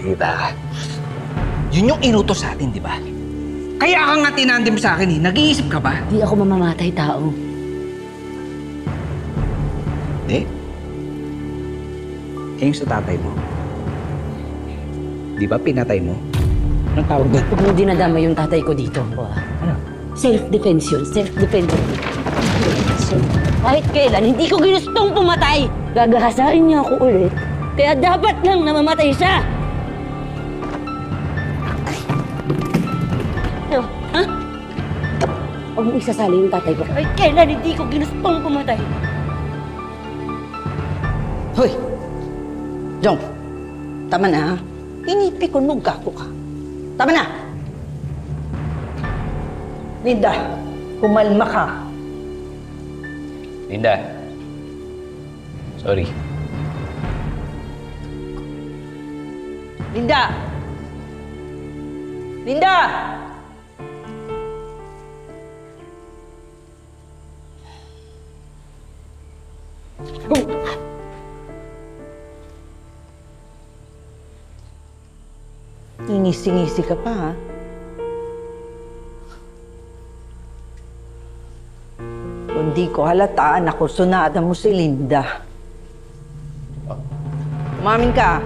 Tita, yun yung inutos sa atin, di ba? Kaya ka nga tinandim sa akin eh. Nag-iisip ka ba? Di ako mamamatay tao. Hindi. Eh, yung sa tatay mo. Di ba pinatay mo? Anong tawag doon? Huwag mo dinadama yung tatay ko dito. Ano? Self-defense yun. Self-defense. Kahit kailan, hindi ko ginustong pumatay. Gagahasain niya ako ulit. Kaya dapat lang namamatay siya. Ano? Ha? Huwag mo isasali yung tatay ko. Kahit kailan, hindi ko ginustong pumatay. Hoy! Jong, tama na ha? Hinipikon mo, gago ka. Tama na! Linda, kumalma ka. Linda. Sorry. Linda! Linda! Ingisi-ngisi ka pa, ha? Kung di ko halataan ako, sunada mo si Linda. Umamin ka,